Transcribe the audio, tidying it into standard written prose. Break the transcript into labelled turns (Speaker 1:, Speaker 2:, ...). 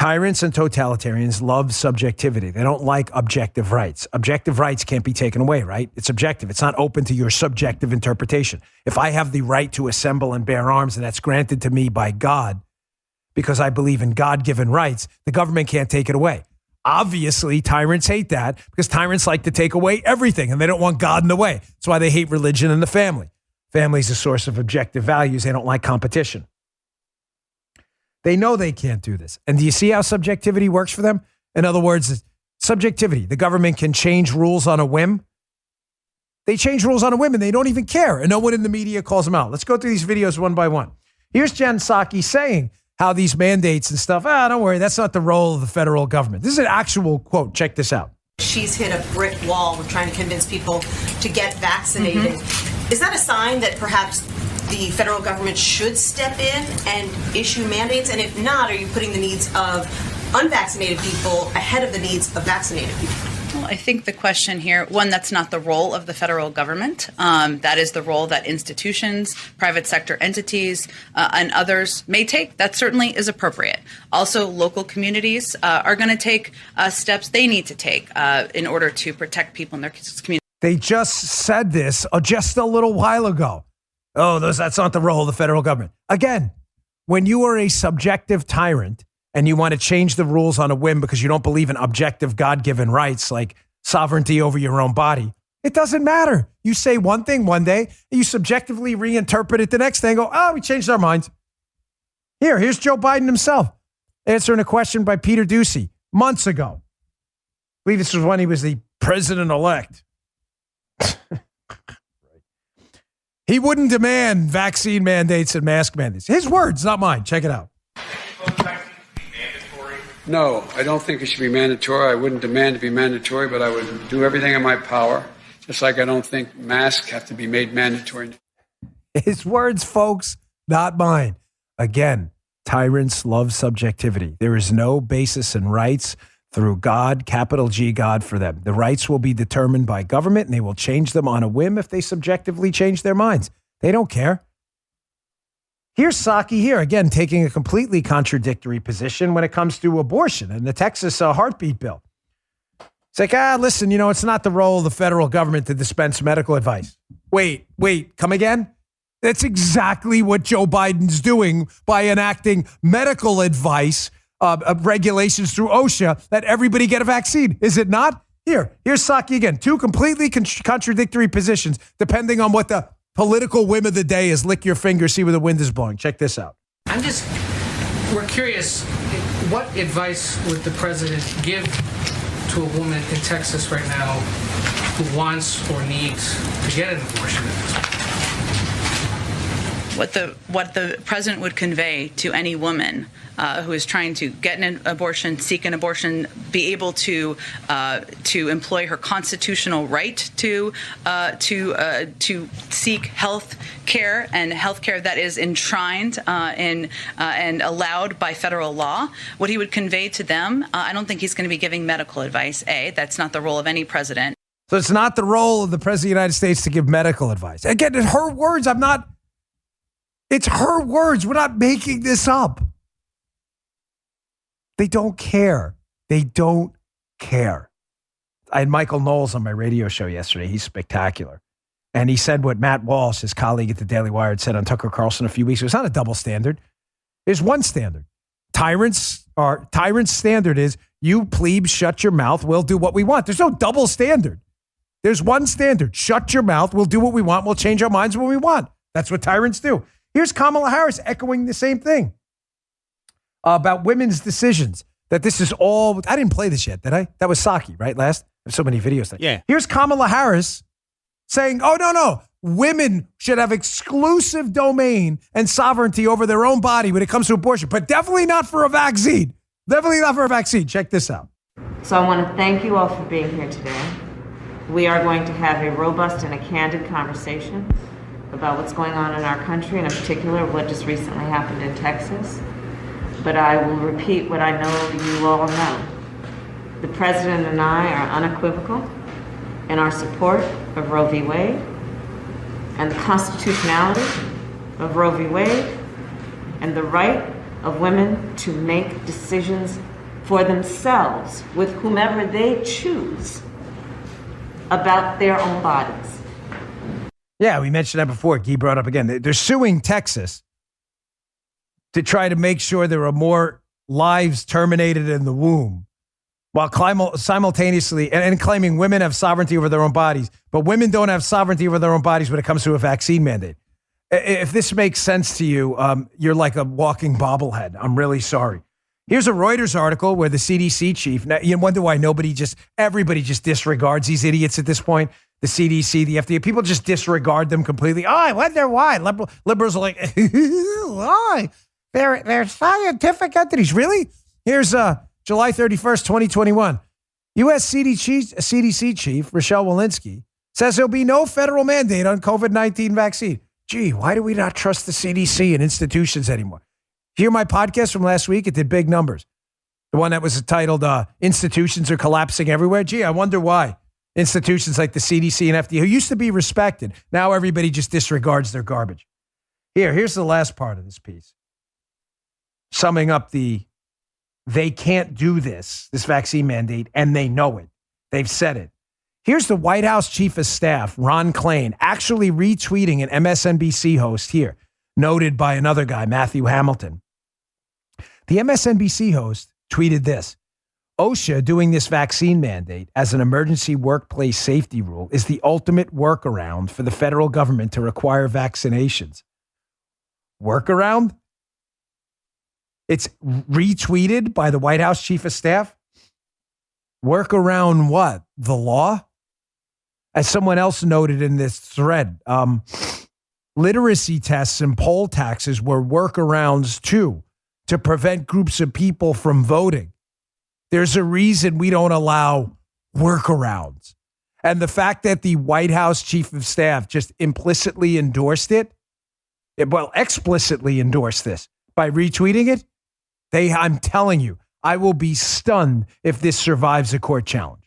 Speaker 1: Tyrants and totalitarians love subjectivity. They don't like objective rights. Objective rights can't be taken away, right? It's objective. It's not open to your subjective interpretation. If I have the right to assemble and bear arms, and that's granted to me by God because I believe in God-given rights, the government can't take it away. Obviously, tyrants hate that because tyrants like to take away everything, and they don't want God in the way. That's why they hate religion and the family. Family is a source of objective values. They don't like competition. They know they can't do this. And do you see how subjectivity works for them? In other words, subjectivity. The government can change rules on a whim. They change rules on a whim and they don't even care. And no one in the media calls them out. Let's go through these videos one by one. Here's Jen Psaki saying how these mandates and stuff, don't worry, that's not the role of the federal government. This is an actual quote. Check this out.
Speaker 2: She's hit a brick wall with trying to convince people to get vaccinated. Mm-hmm. Is that a sign that perhaps the federal government should step in and issue mandates? And if not, are you putting the needs of unvaccinated people ahead of the needs of vaccinated people?
Speaker 3: Well, I think the question here, one, that's not the role of the federal government. That is the role that institutions, private sector entities, and others may take. That certainly is appropriate. Also, local communities are going to take steps they need to take in order to protect people in their community.
Speaker 1: They just said this just a little while ago. That's not the role of the federal government. Again, when you are a subjective tyrant and you want to change the rules on a whim because you don't believe in objective God-given rights like sovereignty over your own body, it doesn't matter. You say one thing one day, and you subjectively reinterpret it the next day and go, we changed our minds. Here's Joe Biden himself answering a question by Peter Doocy months ago. I believe this was when he was the president-elect. He wouldn't demand vaccine mandates and mask mandates. His words, not mine. Check it out.
Speaker 4: No, I don't think it should be mandatory. I wouldn't demand to be mandatory, but I would do everything in my power, just like I don't think masks have to be made mandatory.
Speaker 1: His words, folks, not mine. Again, tyrants love subjectivity. There is no basis in rights through God, capital G, God for them. The rights will be determined by government, and they will change them on a whim if they subjectively change their minds. They don't care. Here's Psaki here, again, taking a completely contradictory position when it comes to abortion and the Texas heartbeat bill. It's like, listen, it's not the role of the federal government to dispense medical advice. Wait, come again? That's exactly what Joe Biden's doing by enacting medical advice regulations through OSHA that everybody get a vaccine. Is it not? Here's Psaki again. Two completely contradictory positions depending on what the political whim of the day is. Lick your finger, see where the wind is blowing. Check this out.
Speaker 5: We're curious, what advice would the president give to a woman in Texas right now who wants or needs to get an abortion?
Speaker 3: What the president would convey to any woman who is trying to get an abortion, seek an abortion, be able to employ her constitutional right to seek health care and health care that is enshrined and allowed by federal law. What he would convey to them, I don't think he's going to be giving medical advice. That's not the role of any president.
Speaker 1: So it's not the role of the president of the United States to give medical advice. Again, in her words, it's her words. We're not making this up. They don't care. They don't care. I had Michael Knowles on my radio show yesterday. He's spectacular. And he said what Matt Walsh, his colleague at the Daily Wire, had said on Tucker Carlson a few weeks ago. It's not a double standard. There's one standard. Tyrants' standard is, you plebes shut your mouth, we'll do what we want. There's no double standard. There's one standard. Shut your mouth, we'll do what we want, we'll change our minds when we want. That's what tyrants do. Here's Kamala Harris echoing the same thing about women's decisions, that this is all, I didn't play this yet, did I? That was Psaki, right? Last? There's so many videos.
Speaker 6: Yeah.
Speaker 1: Here's Kamala Harris saying, no, women should have exclusive domain and sovereignty over their own body when it comes to abortion, but definitely not for a vaccine. Definitely not for a vaccine. Check this out.
Speaker 7: So I want to thank you all for being here today. We are going to have a robust and a candid conversation about what's going on in our country, and in particular what just recently happened in Texas. But I will repeat what I know you all know. The president and I are unequivocal in our support of Roe v. Wade and the constitutionality of Roe v. Wade and the right of women to make decisions for themselves with whomever they choose about their own bodies.
Speaker 1: Yeah, we mentioned that before. Guy brought up again. They're suing Texas to try to make sure there are more lives terminated in the womb, while simultaneously and claiming women have sovereignty over their own bodies, but women don't have sovereignty over their own bodies when it comes to a vaccine mandate. If this makes sense to you, you're like a walking bobblehead. I'm really sorry. Here's a Reuters article where the CDC chief, now you wonder why everybody just disregards these idiots at this point. The CDC, the FDA, people just disregard them completely. Oh, I wonder why. Liberals are like, why? They're scientific entities. Really? Here's July 31st, 2021. U.S. CDC chief Rochelle Walensky says there'll be no federal mandate on COVID-19 vaccine. Gee, why do we not trust the CDC and institutions anymore? Hear my podcast from last week? It did big numbers. The one that was titled Institutions Are Collapsing Everywhere. Gee, I wonder why. Institutions like the CDC and FDA, who used to be respected, now everybody just disregards their garbage. Here's the last part of this piece. Summing up they can't do this vaccine mandate, and they know it. They've said it. Here's the White House Chief of Staff, Ron Klain, actually retweeting an MSNBC host here, noted by another guy, Matthew Hamilton. The MSNBC host tweeted this: OSHA doing this vaccine mandate as an emergency workplace safety rule is the ultimate workaround for the federal government to require vaccinations. Workaround? It's retweeted by the White House Chief of Staff? Workaround what? The law? As someone else noted in this thread, literacy tests and poll taxes were workarounds too, to prevent groups of people from voting. There's a reason we don't allow workarounds. And the fact that the White House Chief of Staff just implicitly endorsed explicitly endorsed this by retweeting it, I'm telling you, I will be stunned if this survives a court challenge.